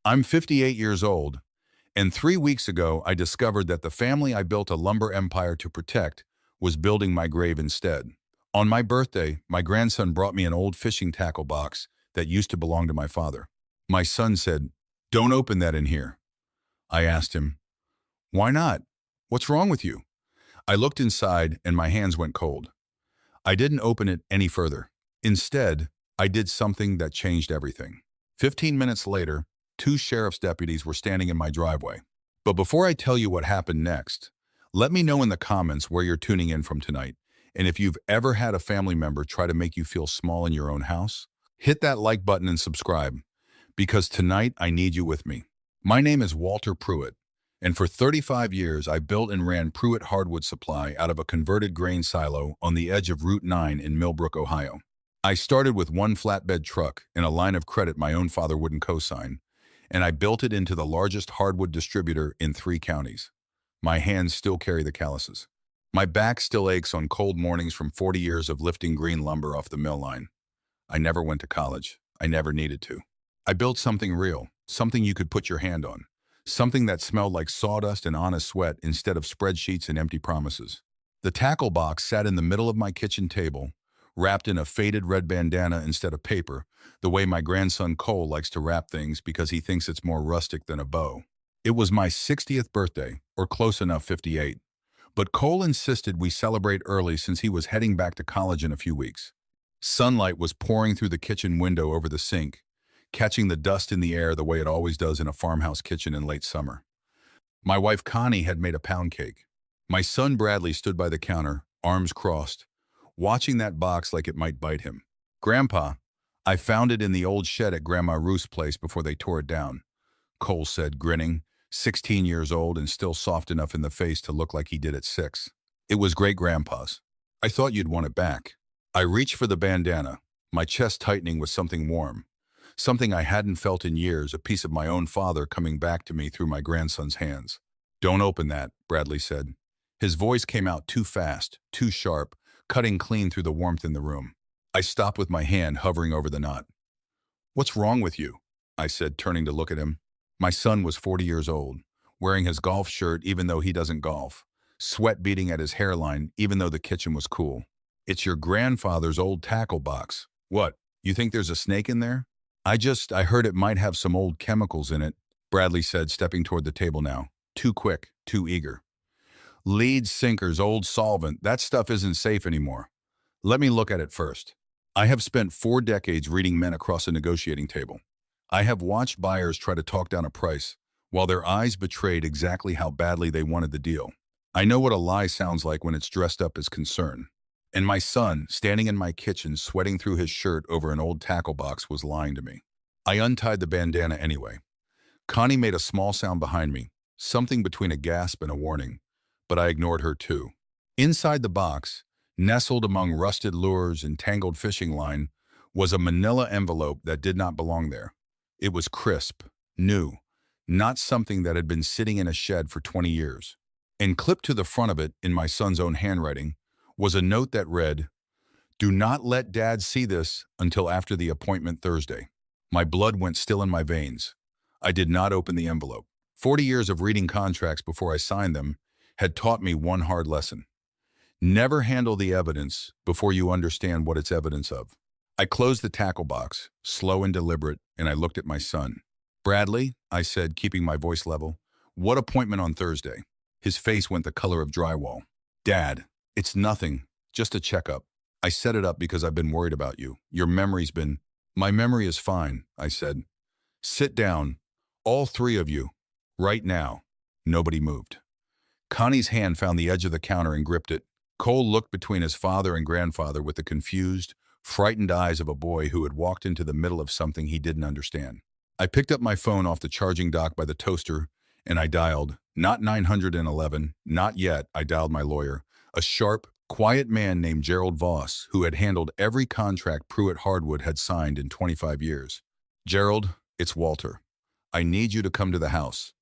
I'm 58 years old, and 3 weeks ago I discovered that the family I built a lumber empire to protect was building my grave instead. On my birthday, my grandson brought me an old fishing tackle box that used to belong to my father. My son said, "Don't open that in here." I asked him, "Why not? What's wrong with you?" I looked inside and my hands went cold. I didn't open it any further. Instead, I did something that changed everything. 15 minutes later, two sheriff's deputies were standing in my driveway. But before I tell you what happened next, let me know in the comments where you're tuning in from tonight, and if you've ever had a family member try to make you feel small in your own house. Hit that like button and subscribe, because tonight I need you with me. My name is Walter Pruitt, and for 35 years I built and ran Pruitt Hardwood Supply out of a converted grain silo on the edge of Route 9 in Millbrook, Ohio. I started with one flatbed truck and a line of credit my own father wouldn't co-sign, and I built it into the largest hardwood distributor in 3 counties. My hands still carry the calluses. My back still aches on cold mornings from 40 years of lifting green lumber off the mill line. I never went to college. I never needed to. I built something real, something you could put your hand on, something that smelled like sawdust and honest sweat instead of spreadsheets and empty promises. The tackle box sat in the middle of my kitchen table, wrapped in a faded red bandana instead of paper, the way my grandson Cole likes to wrap things because he thinks it's more rustic than a bow. It was my 60th birthday, or close enough 58, but Cole insisted we celebrate early since he was heading back to college in a few weeks. Sunlight was pouring through the kitchen window over the sink, catching the dust in the air the way it always does in a farmhouse kitchen in late summer. My wife Connie had made a pound cake. My son Bradley stood by the counter, arms crossed, watching that box like it might bite him. "Grandpa, I found it in the old shed at Grandma Ruth's place before they tore it down," Cole said, grinning, 16 years old and still soft enough in the face to look like he did at 6. "It was great-grandpa's. I thought you'd want it back." I reached for the bandana, my chest tightening with something warm, something I hadn't felt in years, a piece of my own father coming back to me through my grandson's hands. "Don't open that," Bradley said. His voice came out too fast, too sharp, cutting clean through the warmth in the room. I stopped with my hand hovering over the knot. "What's wrong with you?" I said, turning to look at him. My son was 40 years old, wearing his golf shirt even though he doesn't golf, sweat beading at his hairline even though the kitchen was cool. "It's your grandfather's old tackle box. What, you think there's a snake in there?" I heard it might have some old chemicals in it," Bradley said, stepping toward the table now. Too quick, too eager. "Lead sinkers, old solvent, that stuff isn't safe anymore. Let me look at it first." I have spent 4 decades reading men across a negotiating table. I have watched buyers try to talk down a price, while their eyes betrayed exactly how badly they wanted the deal. I know what a lie sounds like when it's dressed up as concern. And my son, standing in my kitchen sweating through his shirt over an old tackle box, was lying to me. I untied the bandana anyway. Connie made a small sound behind me, something between a gasp and a warning, but I ignored her too. Inside the box, nestled among rusted lures and tangled fishing line, was a manila envelope that did not belong there. It was crisp, new, not something that had been sitting in a shed for 20 years. And clipped to the front of it, in my son's own handwriting, was a note that read, "Do not let Dad see this until after the appointment Thursday." My blood went still in my veins. I did not open the envelope. 40 years of reading contracts before I signed them had taught me one hard lesson. Never handle the evidence before you understand what it's evidence of. I closed the tackle box, slow and deliberate, and I looked at my son. "Bradley," I said, keeping my voice level, "what appointment on Thursday?" His face went the color of drywall. "Dad, it's nothing, just a checkup. I set it up because I've been worried about you. Your memory's been—" "My memory is fine," I said. "Sit down, all 3 of you, right now." Nobody moved. Connie's hand found the edge of the counter and gripped it. Cole looked between his father and grandfather with the confused, frightened eyes of a boy who had walked into the middle of something he didn't understand. I picked up my phone off the charging dock by the toaster, and I dialed, not 911, not yet. I dialed my lawyer, a sharp, quiet man named Gerald Voss, who had handled every contract Pruitt Hardwood had signed in 25 years. "Gerald, it's Walter. I need you to come to the house.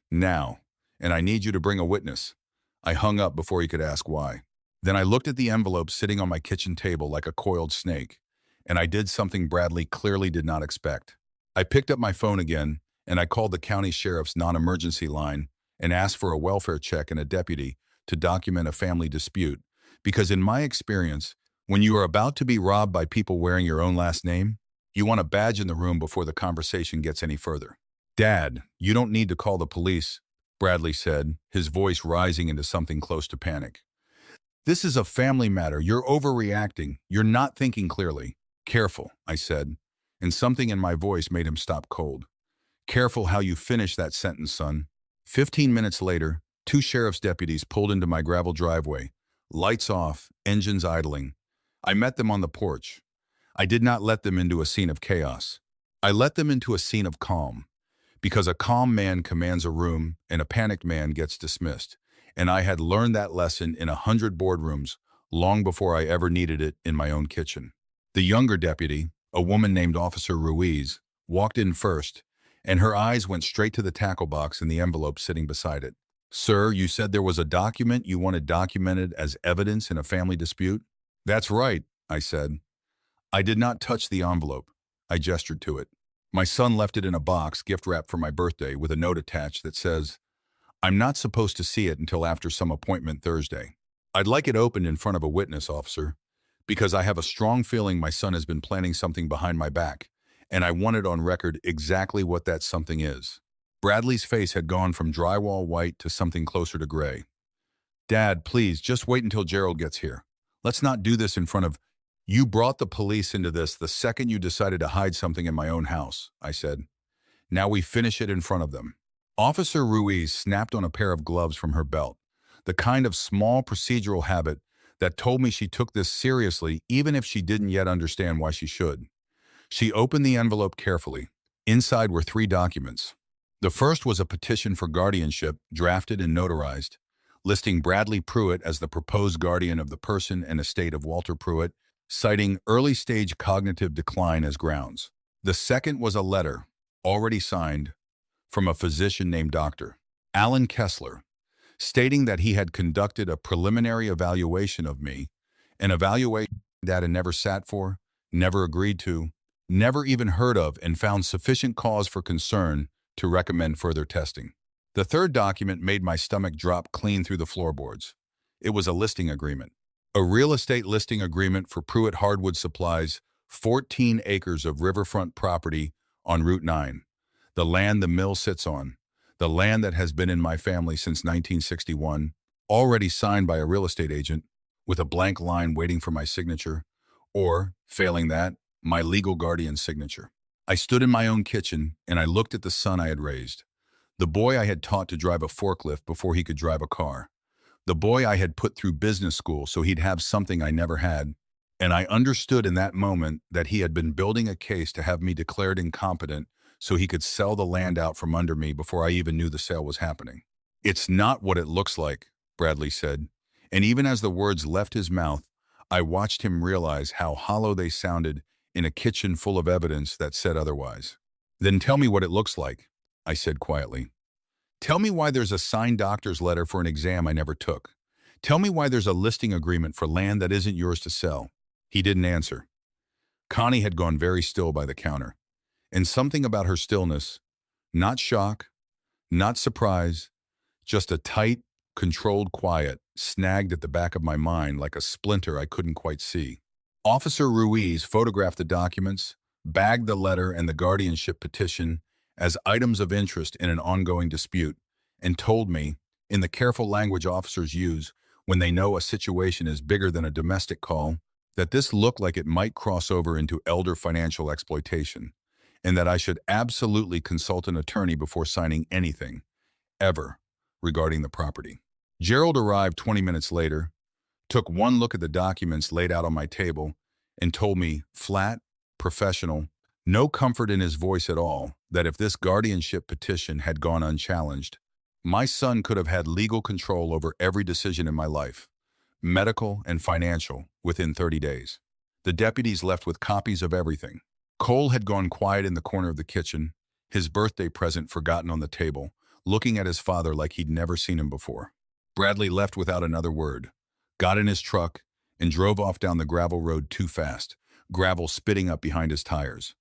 Now. And I need you to bring a witness." I hung up before he could ask why. Then I looked at the envelope sitting on my kitchen table like a coiled snake, and I did something Bradley clearly did not expect. I picked up my phone again and I called the county sheriff's non-emergency line and asked for a welfare check and a deputy to document a family dispute, because in my experience, when you are about to be robbed by people wearing your own last name, you want a badge in the room before the conversation gets any further. "Dad, you don't need to call the police," Bradley said, his voice rising into something close to panic. "This is a family matter. You're overreacting. You're not thinking clearly." "Careful," I said, and something in my voice made him stop cold. "Careful how you finish that sentence, son." 15 minutes later, 2 sheriff's deputies pulled into my gravel driveway, lights off, engines idling. I met them on the porch. I did not let them into a scene of chaos. I let them into a scene of calm, because a calm man commands a room and a panicked man gets dismissed. And I had learned that lesson in 100 boardrooms long before I ever needed it in my own kitchen. The younger deputy, a woman named Officer Ruiz, walked in first, and her eyes went straight to the tackle box and the envelope sitting beside it. "Sir, you said there was a document you wanted documented as evidence in a family dispute?" "That's right," I said. I did not touch the envelope. I gestured to it. "My son left it in a box, gift wrapped for my birthday, with a note attached that says, 'I'm not supposed to see it until after some appointment Thursday. I'd like it opened in front of a witness, officer, because I have a strong feeling my son has been planning something behind my back, and I want it on record exactly what that something is.'" Bradley's face had gone from drywall white to something closer to gray. "Dad, please, just wait until Gerald gets here. Let's not do this in front of—" "You brought the police into this the second you decided to hide something in my own house," I said. "Now we finish it in front of them." Officer Ruiz snapped on a pair of gloves from her belt, the kind of small procedural habit that told me she took this seriously even if she didn't yet understand why she should. She opened the envelope carefully. Inside were 3 documents. The first was a petition for guardianship, drafted and notarized, listing Bradley Pruitt as the proposed guardian of the person and estate of Walter Pruitt, citing early-stage cognitive decline as grounds. The second was a letter, already signed, from a physician named Dr. Alan Kessler, stating that he had conducted a preliminary evaluation of me, an evaluation that had never sat for, never agreed to, never even heard of, and found sufficient cause for concern to recommend further testing. The third document made my stomach drop clean through the floorboards. It was a listing agreement. A real estate listing agreement for Pruitt Hardwood Supply's 14 acres of riverfront property on Route 9, the land the mill sits on, the land that has been in my family since 1961, already signed by a real estate agent, with a blank line waiting for my signature, or, failing that, my legal guardian's signature. I stood in my own kitchen, and I looked at the son I had raised, the boy I had taught to drive a forklift before he could drive a car, the boy I had put through business school so he'd have something I never had, and I understood in that moment that he had been building a case to have me declared incompetent so he could sell the land out from under me before I even knew the sale was happening. "It's not what it looks like," Bradley said, and even as the words left his mouth, I watched him realize how hollow they sounded in a kitchen full of evidence that said otherwise. "Then tell me what it looks like," I said quietly. "Tell me why there's a signed doctor's letter for an exam I never took. Tell me why there's a listing agreement for land that isn't yours to sell." He didn't answer. Connie had gone very still by the counter, and something about her stillness, not shock, not surprise, just a tight, controlled quiet, snagged at the back of my mind like a splinter I couldn't quite see. Officer Ruiz photographed the documents, bagged the letter and the guardianship petition as items of interest in an ongoing dispute, and told me, in the careful language officers use when they know a situation is bigger than a domestic call, that this looked like it might cross over into elder financial exploitation, and that I should absolutely consult an attorney before signing anything, ever, regarding the property. Gerald arrived 20 minutes later, took one look at the documents laid out on my table, and told me, flat, professional, no comfort in his voice at all, that if this guardianship petition had gone unchallenged, my son could have had legal control over every decision in my life, medical and financial, within 30 days. The deputies left with copies of everything. Cole had gone quiet in the corner of the kitchen, his birthday present forgotten on the table, looking at his father like he'd never seen him before. Bradley left without another word, got in his truck, and drove off down the gravel road too fast, gravel spitting up behind his tires.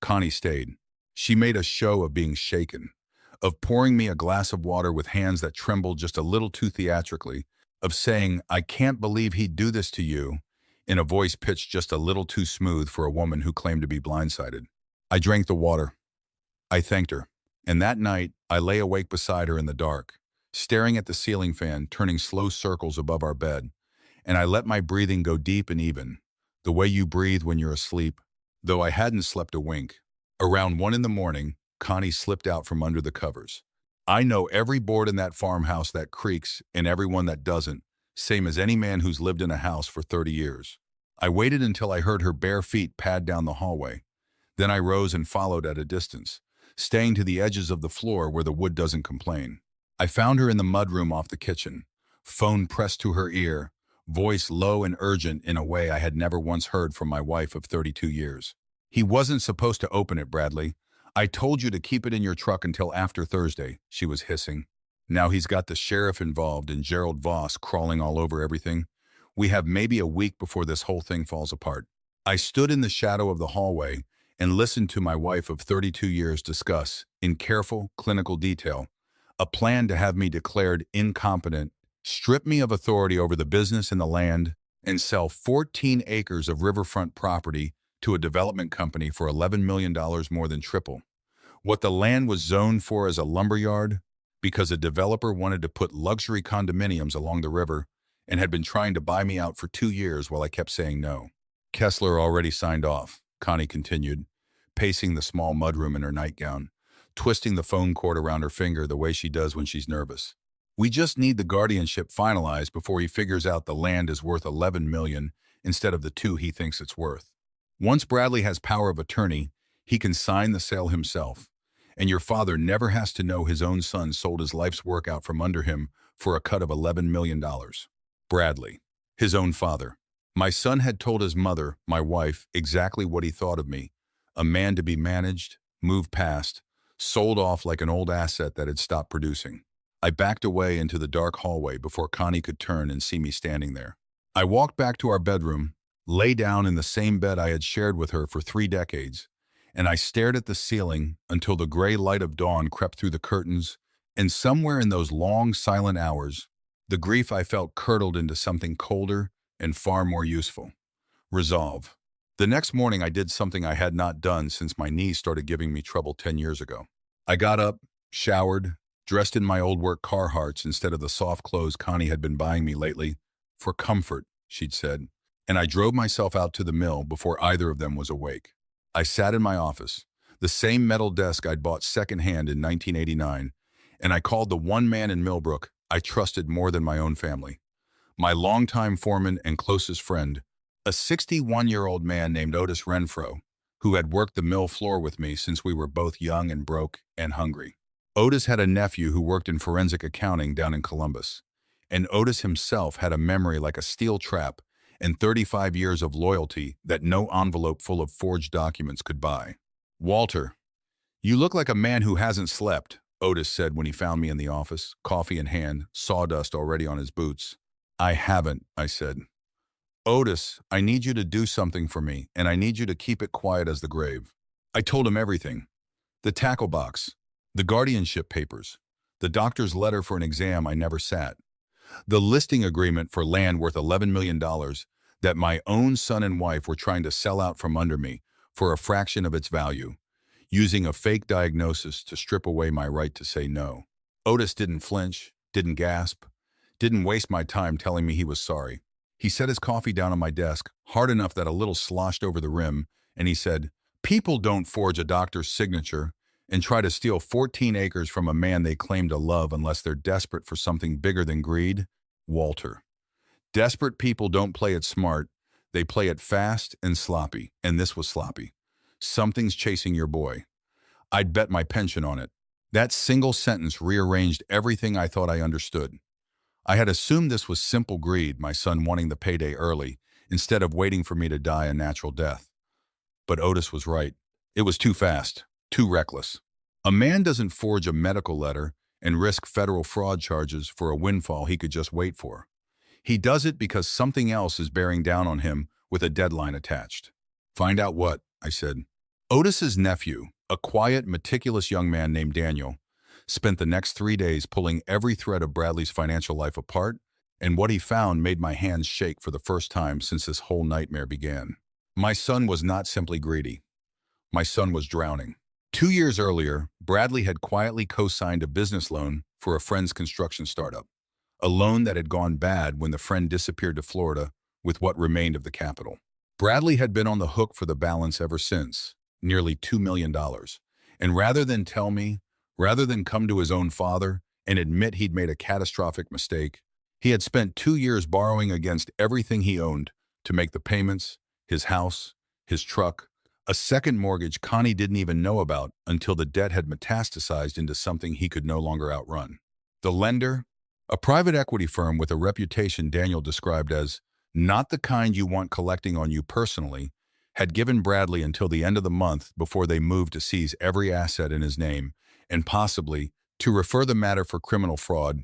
Connie stayed. She made a show of being shaken, of pouring me a glass of water with hands that trembled just a little too theatrically, of saying, "I can't believe he'd do this to you," in a voice pitched just a little too smooth for a woman who claimed to be blindsided. I drank the water. I thanked her. And that night, I lay awake beside her in the dark, staring at the ceiling fan turning slow circles above our bed, and I let my breathing go deep and even, the way you breathe when you're asleep, though I hadn't slept a wink. Around 1 in the morning, Connie slipped out from under the covers. I know every board in that farmhouse that creaks and every one that doesn't, same as any man who's lived in a house for 30 years. I waited until I heard her bare feet pad down the hallway. Then I rose and followed at a distance, staying to the edges of the floor where the wood doesn't complain. I found her in the mudroom off the kitchen, phone pressed to her ear, voice low and urgent in a way I had never once heard from my wife of 32 years. "He wasn't supposed to open it, Bradley. I told you to keep it in your truck until after Thursday," she was hissing. "Now he's got the sheriff involved and Gerald Voss crawling all over everything. We have maybe a week before this whole thing falls apart." I stood in the shadow of the hallway and listened to my wife of 32 years discuss, in careful, clinical detail, a plan to have me declared incompetent, strip me of authority over the business and the land, and sell 14 acres of riverfront property to a development company for $11 million more than triple. What the land was zoned for as a lumberyard, because a developer wanted to put luxury condominiums along the river and had been trying to buy me out for 2 years while I kept saying no. "Kessler already signed off," Connie continued, pacing the small mudroom in her nightgown, twisting the phone cord around her finger the way she does when she's nervous. "We just need the guardianship finalized before he figures out the land is worth $11 million instead of the 2 he thinks it's worth. Once Bradley has power of attorney, he can sign the sale himself, and your father never has to know his own son sold his life's work out from under him for a cut of $11 million. Bradley, his own father. My son had told his mother, my wife, exactly what he thought of me, a man to be managed, moved past, sold off like an old asset that had stopped producing. I backed away into the dark hallway before Connie could turn and see me standing there. I walked back to our bedroom, lay down in the same bed I had shared with her for 3 decades, and I stared at the ceiling until the gray light of dawn crept through the curtains, and somewhere in those long, silent hours, the grief I felt curdled into something colder and far more useful. Resolve. The next morning I did something I had not done since my knees started giving me trouble 10 years ago. I got up, showered, dressed in my old work Carhartts instead of the soft clothes Connie had been buying me lately. "For comfort," she'd said, and I drove myself out to the mill before either of them was awake. I sat in my office, the same metal desk I'd bought secondhand in 1989, and I called the one man in Millbrook I trusted more than my own family. My longtime foreman and closest friend, a 61-year-old man named Otis Renfro, who had worked the mill floor with me since we were both young and broke and hungry. Otis had a nephew who worked in forensic accounting down in Columbus, and Otis himself had a memory like a steel trap and 35 years of loyalty that no envelope full of forged documents could buy. "Walter, you look like a man who hasn't slept," Otis said when he found me in the office, coffee in hand, sawdust already on his boots. "I haven't," I said. "Otis, I need you to do something for me, and I need you to keep it quiet as the grave." I told him everything. The tackle box, the guardianship papers, the doctor's letter for an exam I never sat, the listing agreement for land worth $11 million that my own son and wife were trying to sell out from under me for a fraction of its value, using a fake diagnosis to strip away my right to say no. Otis didn't flinch, didn't gasp, didn't waste my time telling me he was sorry. He set his coffee down on my desk, hard enough that a little sloshed over the rim, and he said, "People don't forge a doctor's signature and try to steal 14 acres from a man they claim to love unless they're desperate for something bigger than greed, Walter. Desperate people don't play it smart, they play it fast and sloppy, and this was sloppy. Something's chasing your boy. I'd bet my pension on it." That single sentence rearranged everything I thought I understood. I had assumed this was simple greed, my son wanting the payday early, instead of waiting for me to die a natural death. But Otis was right. It was too fast, too reckless. A man doesn't forge a medical letter and risk federal fraud charges for a windfall he could just wait for. He does it because something else is bearing down on him with a deadline attached. "Find out what?" I said. "Otis's nephew, A quiet, meticulous young man named Daniel spent the next 3 days pulling every thread of Bradley's financial life apart, and what he found made my hands shake for the first time since this whole nightmare began. My son was not simply greedy. My son was drowning. 2 years earlier, Bradley had quietly co-signed a business loan for a friend's construction startup, a loan that had gone bad when the friend disappeared to Florida with what remained of the capital. Bradley had been on the hook for the balance ever since, nearly $2 million. And rather than come to his own father and admit he'd made a catastrophic mistake, he had spent 2 years borrowing against everything he owned to make the payments, his house, his truck, a second mortgage Connie didn't even know about until the debt had metastasized into something he could no longer outrun. The lender, a private equity firm with a reputation Daniel described as not the kind you want collecting on you personally, had given Bradley until the end of the month before they moved to seize every asset in his name and possibly to refer the matter for criminal fraud,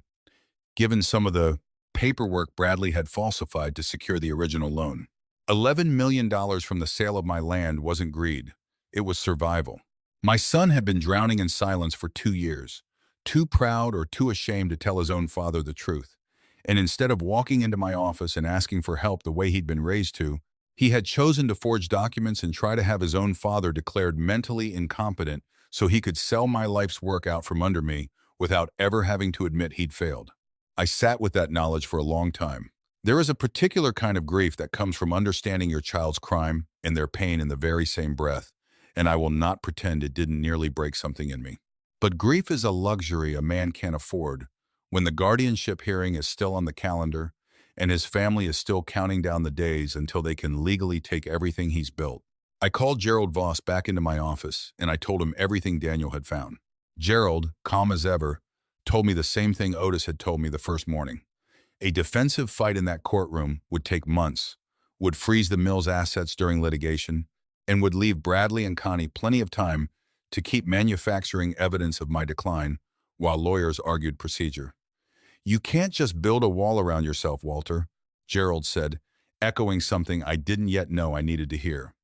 given some of the paperwork Bradley had falsified to secure the original loan. $11 million from the sale of my land wasn't greed. It was survival. My son had been drowning in silence for 2 years, too proud or too ashamed to tell his own father the truth. And instead of walking into my office and asking for help the way he'd been raised to, he had chosen to forge documents and try to have his own father declared mentally incompetent so he could sell my life's work out from under me without ever having to admit he'd failed. I sat with that knowledge for a long time. There is a particular kind of grief that comes from understanding your child's crime and their pain in the very same breath, and I will not pretend it didn't nearly break something in me. But grief is a luxury a man can't afford when the guardianship hearing is still on the calendar and his family is still counting down the days until they can legally take everything he's built. I called Gerald Voss back into my office, and I told him everything Daniel had found. Gerald, calm as ever, told me the same thing Otis had told me the first morning. A defensive fight in that courtroom would take months, would freeze the mill's assets during litigation, and would leave Bradley and Connie plenty of time to keep manufacturing evidence of my decline while lawyers argued procedure. "You can't just build a wall around yourself, Walter," Gerald said, echoing something I didn't yet know I needed to hear.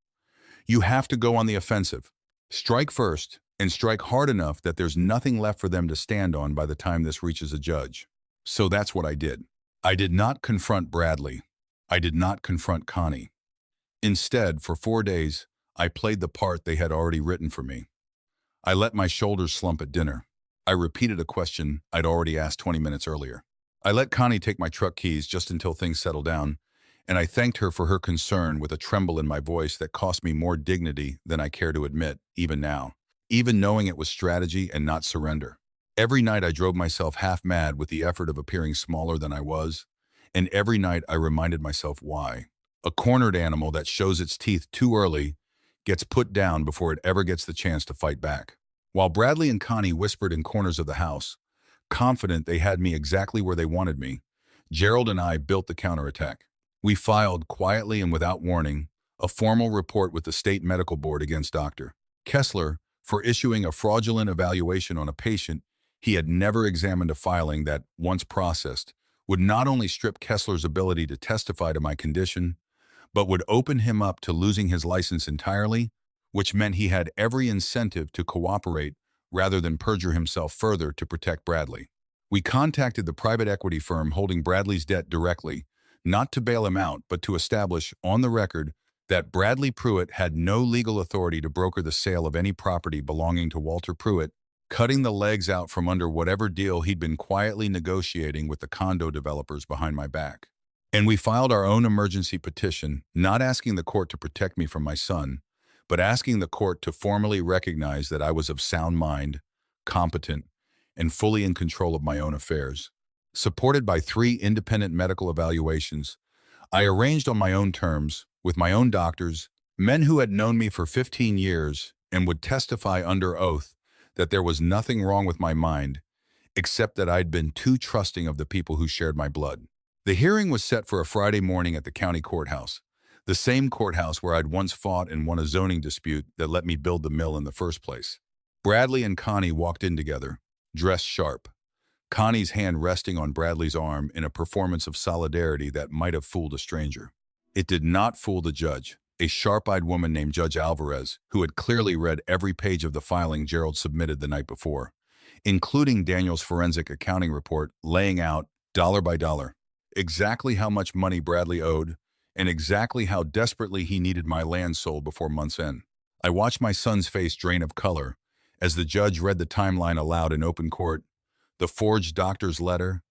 "You have to go on the offensive. Strike first, and strike hard enough that there's nothing left for them to stand on by the time this reaches a judge." So that's what I did. I did not confront Bradley. I did not confront Connie. Instead, for 4 days, I played the part they had already written for me. I let my shoulders slump at dinner. I repeated a question I'd already asked 20 minutes earlier. I let Connie take my truck keys just until things settled down, and I thanked her for her concern with a tremble in my voice that cost me more dignity than I care to admit, even now, even knowing it was strategy and not surrender. Every night I drove myself half mad with the effort of appearing smaller than I was, and every night I reminded myself why. A cornered animal that shows its teeth too early gets put down before it ever gets the chance to fight back. While Bradley and Connie whispered in corners of the house, confident they had me exactly where they wanted me, Gerald and I built the counterattack. We filed, quietly and without warning, a formal report with the state medical board against Dr. Kessler for issuing a fraudulent evaluation on a patient he had never examined, a filing that, once processed, would not only strip Kessler's ability to testify to my condition, but would open him up to losing his license entirely, which meant he had every incentive to cooperate rather than perjure himself further to protect Bradley. We contacted the private equity firm holding Bradley's debt directly, not to bail him out, but to establish on the record that Bradley Pruitt had no legal authority to broker the sale of any property belonging to Walter Pruitt, cutting the legs out from under whatever deal he'd been quietly negotiating with the condo developers behind my back. And we filed our own emergency petition, not asking the court to protect me from my son, but asking the court to formally recognize that I was of sound mind, competent, and fully in control of my own affairs. Supported by 3 independent medical evaluations, I arranged on my own terms, with my own doctors, men who had known me for 15 years and would testify under oath that there was nothing wrong with my mind, except that I'd been too trusting of the people who shared my blood. The hearing was set for a Friday morning at the county courthouse, the same courthouse where I'd once fought and won a zoning dispute that let me build the mill in the first place. Bradley and Connie walked in together, dressed sharp, Connie's hand resting on Bradley's arm in a performance of solidarity that might have fooled a stranger. It did not fool the judge. a sharp-eyed woman named Judge Alvarez, who had clearly read every page of the filing Gerald submitted the night before, including Daniel's forensic accounting report laying out, dollar by dollar, exactly how much money Bradley owed and exactly how desperately he needed my land sold before month's end. I watched my son's face drain of color as the judge read the timeline aloud in open court, the forged doctor's letter,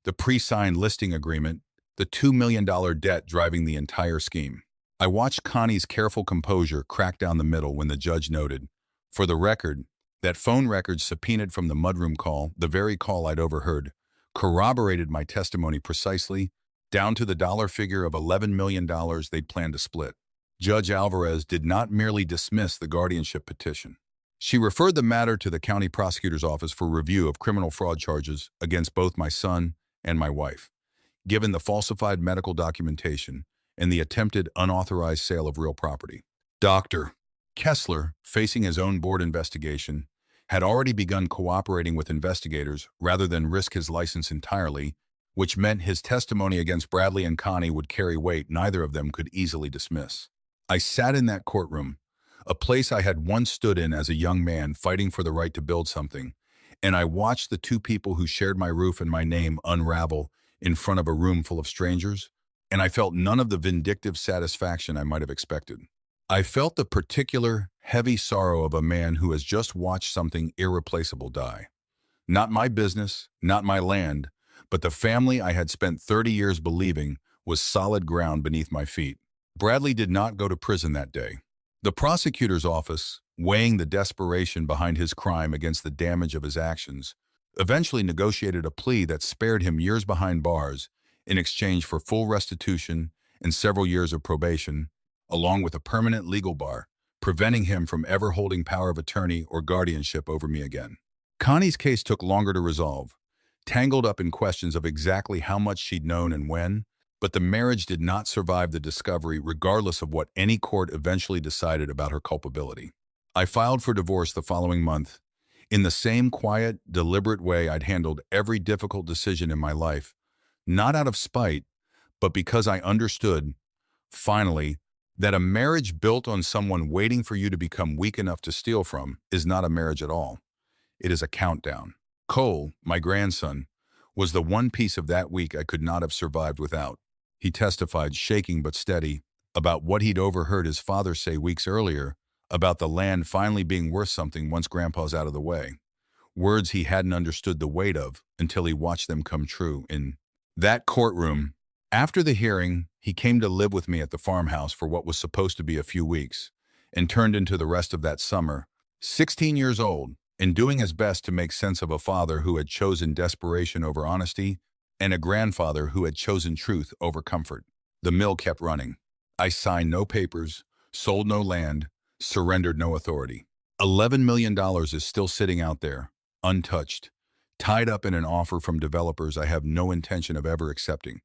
the pre-signed listing agreement, the $2 million debt driving the entire scheme. I watched Connie's careful composure crack down the middle when the judge noted, for the record, that phone records subpoenaed from the mudroom call, the very call I'd overheard, corroborated my testimony precisely, down to the dollar figure of $11 million they'd planned to split. Judge Alvarez did not merely dismiss the guardianship petition. She referred the matter to the county prosecutor's office for review of criminal fraud charges against both my son and my wife, given the falsified medical documentation and the attempted unauthorized sale of real property. Dr. Kessler, facing his own board investigation, had already begun cooperating with investigators rather than risk his license entirely, which meant his testimony against Bradley and Connie would carry weight neither of them could easily dismiss. I sat in that courtroom, a place I had once stood in as a young man fighting for the right to build something, and I watched the two people who shared my roof and my name unravel in front of a room full of strangers, and I felt none of the vindictive satisfaction I might have expected. I felt the particular, heavy sorrow of a man who has just watched something irreplaceable die. Not my business, not my land, but the family I had spent 30 years believing was solid ground beneath my feet. Bradley did not go to prison that day. The prosecutor's office, weighing the desperation behind his crime against the damage of his actions, eventually negotiated a plea that spared him years behind bars in exchange for full restitution and several years of probation, along with a permanent legal bar, preventing him from ever holding power of attorney or guardianship over me again. Connie's case took longer to resolve, tangled up in questions of exactly how much she'd known and when, but the marriage did not survive the discovery regardless of what any court eventually decided about her culpability. I filed for divorce the following month, in the same quiet, deliberate way I'd handled every difficult decision in my life, not out of spite, but because I understood, finally, that a marriage built on someone waiting for you to become weak enough to steal from is not a marriage at all. It is a countdown. Cole, my grandson, was the one piece of that week I could not have survived without. He testified, shaking but steady, about what he'd overheard his father say weeks earlier about the land finally being worth something once Grandpa's out of the way. Words he hadn't understood the weight of until he watched them come true in that courtroom. After the hearing, he came to live with me at the farmhouse for what was supposed to be a few weeks, and turned into the rest of that summer, 16 years old, and doing his best to make sense of a father who had chosen desperation over honesty and a grandfather who had chosen truth over comfort. The mill kept running. I signed no papers, sold no land, surrendered no authority. $11 million is still sitting out there, untouched, tied up in an offer from developers I have no intention of ever accepting,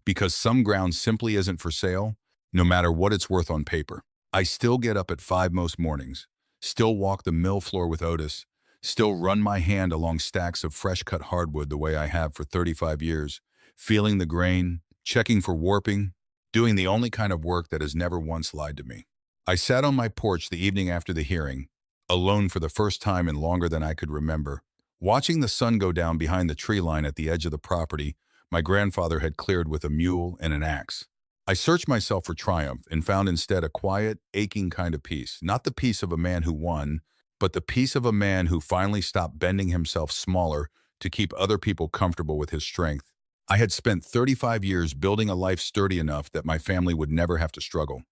because some ground simply isn't for sale, no matter what it's worth on paper. I still get up at 5 most mornings, still walk the mill floor with Otis, still run my hand along stacks of fresh-cut hardwood the way I have for 35 years, feeling the grain, checking for warping, doing the only kind of work that has never once lied to me. I sat on my porch the evening after the hearing, alone for the first time in longer than I could remember, watching the sun go down behind the tree line at the edge of the property my grandfather had cleared with a mule and an axe. I searched myself for triumph and found instead a quiet, aching kind of peace, not the peace of a man who won, but the peace of a man who finally stopped bending himself smaller to keep other people comfortable with his strength. I had spent 35 years building a life sturdy enough that my family would never have to struggle.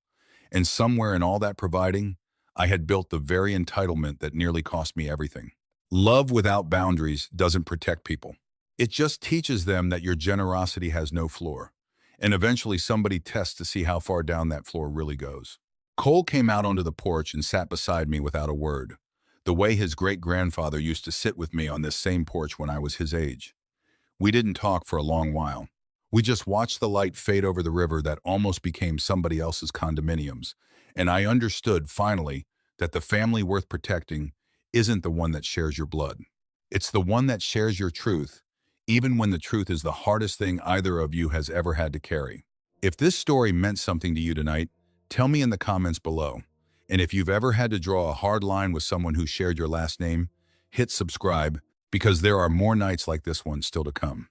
And somewhere in all that providing, I had built the very entitlement that nearly cost me everything. Love without boundaries doesn't protect people. It just teaches them that your generosity has no floor. And eventually somebody tests to see how far down that floor really goes. Cole came out onto the porch and sat beside me without a word, the way his great-grandfather used to sit with me on this same porch when I was his age. We didn't talk for a long while. We just watched the light fade over the river that almost became somebody else's condominiums, and I understood, finally, that the family worth protecting isn't the one that shares your blood. It's the one that shares your truth, even when the truth is the hardest thing either of you has ever had to carry. If this story meant something to you tonight, Tell me in the comments below. And if you've ever had to draw a hard line with someone who shared your last name, hit subscribe because there are more nights like this one still to come.